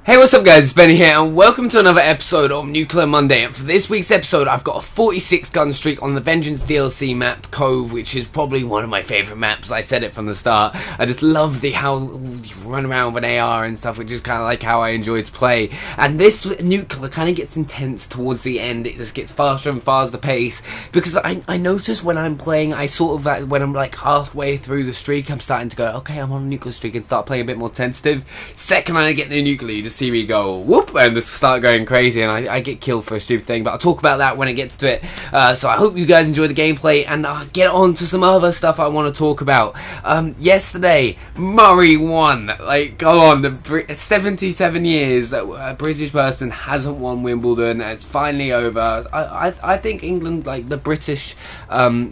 Hey, what's up guys, it's Benny here and welcome to another episode of Nuclear Monday. And for this week's episode I've got a 46 gun streak on the Vengeance DLC map Cove, which is probably one of my favourite maps. I said it from the start. I just love how you run around with an AR and stuff, which is kind of like how I enjoy to play. And this Nuclear kind of gets intense towards the end. It just gets faster and faster pace because I notice when I'm playing, I sort of like, when I'm like halfway through the streak, I'm starting to go, okay, I'm on a Nuclear streak, and start playing a bit more tentative. Second I get the Nuclear, you just see me go whoop and just start going crazy, and I get killed for a stupid thing, but I'll talk about that when it gets to it. So I hope you guys enjoy the gameplay, and I'll get on to some other stuff I want to talk about. Yesterday, Murray won. Like, go on, 77 years that a British person hasn't won Wimbledon. It's finally over. I think England, like the British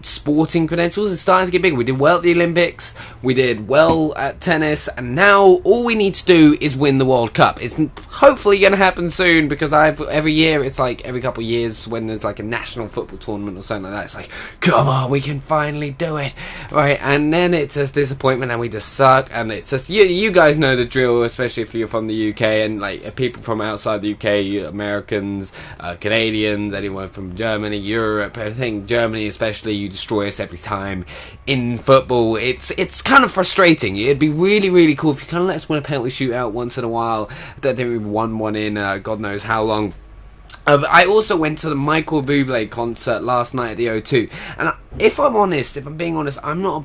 sporting credentials, is starting to get bigger. We did well at the Olympics, we did well at tennis, and now all we need to do is win the World Cup. It's hopefully going to happen soon, because every year, it's like every couple of years when there's like a national football tournament or something like that, it's like, come on, we can finally do it, right? And then it's just disappointment and we just suck, and it's just, you guys know the drill, especially if you're from the UK, and like people from outside the UK, Americans, Canadians, anyone from Germany, Europe. I think Germany especially, you destroy us every time in football. It's kind of frustrating. It'd be really cool if you kind of let us win a penalty shootout once in a while. I don't think we've won one in God knows how long. I also went to the Michael Bublé concert last night at the O2, and if I'm being honest, I'm not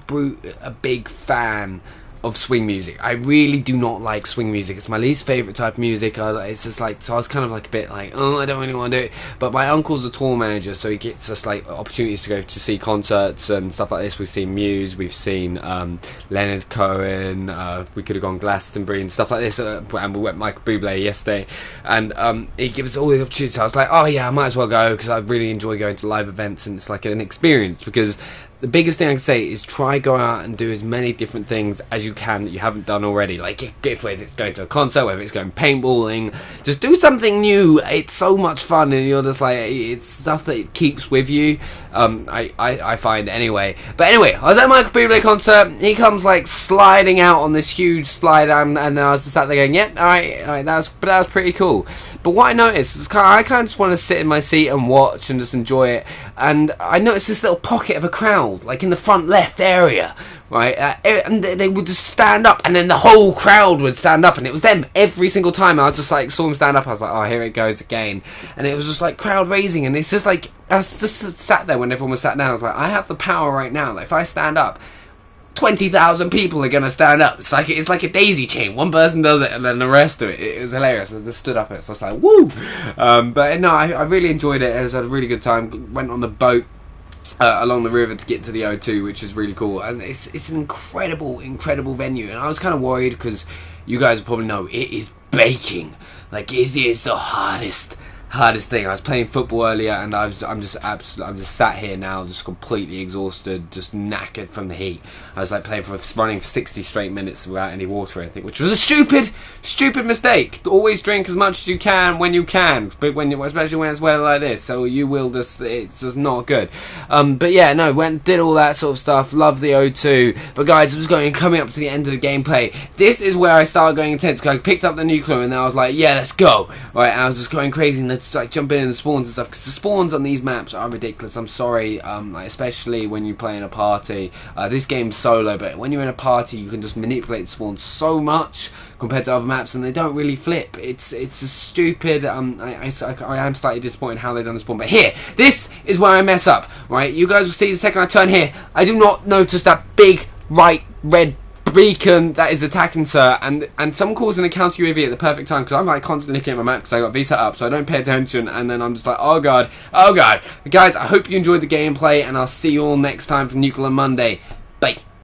a big fan of swing music. I really do not like swing music. It's my least favourite type of music. It's just like, so I was kind of like a bit like, oh, I don't really want to do it. But my uncle's a tour manager, so he gets us like opportunities to go to see concerts and stuff like this. We've seen Muse, we've seen Leonard Cohen, we could have gone Glastonbury and stuff like this, and we went Michael Bublé yesterday, and he gives us all the opportunities. I was like, oh yeah, I might as well go, because I really enjoy going to live events, and it's like an experience. Because the biggest thing I can say is try go out and do as many different things as you can that you haven't done already. Like, if it's going to a concert, whether it's going paintballing, just do something new. It's so much fun, and you're just like, it's stuff that keeps with you. I find anyway. But anyway, I was at Michael Bublé concert. He comes like sliding out on this huge slide, and then I was just sat there going, yep, alright, that was pretty cool. But what I noticed is I kind of just want to sit in my seat and watch and just enjoy it. And I noticed this little pocket of a crowd, like in the front left area, right? And they would just stand up, and then the whole crowd would stand up, and it was them every single time. I was just like, saw them stand up, I was like, oh, here it goes again. And it was just like crowd raising, and it's just like, I was just sat there when everyone was sat down. I was like, I have the power right now. Like, if I stand up, 20,000 people are gonna stand up. It's like a daisy chain. One person does it, and then the rest do it. It was hilarious. I just stood up it, so I was like, woo! But no, I really enjoyed it. It was a really good time. Went on the boat along the river to get to the O2, which is really cool, and it's an incredible venue. And I was kind of worried, because you guys probably know it is baking. Like, it is the hardest thing. I was playing football earlier, and I'm just sat here now, just completely exhausted, just knackered from the heat. I was like running for 60 straight minutes without any water or anything, which was a stupid mistake. Always drink as much as you can when you can, but especially when it's weather like this, so you will it's just not good. But yeah, no, did all that sort of stuff. Love the O2. But guys, I was coming up to the end of the gameplay. This is where I started going intense, because I picked up the Nuclear, and then I was like, yeah, let's go. Right, and I was just going crazy, and just like jump in the spawns and stuff, because the spawns on these maps are ridiculous. I'm sorry, like, especially when you play in a party. This game's solo, but when you're in a party, you can just manipulate the spawns so much compared to other maps, and they don't really flip. It's just stupid. I am slightly disappointed how they've done the spawn, but here, this is where I mess up. Right, you guys will see the second I turn here, I do not notice that big right red beacon that is attacking, sir, and someone calls in a counter UAV at the perfect time, because I'm like constantly looking at my map because I got V set up, so I don't pay attention, and then I'm just like, oh god. Guys, I hope you enjoyed the gameplay, and I'll see you all next time for Nuclear Monday.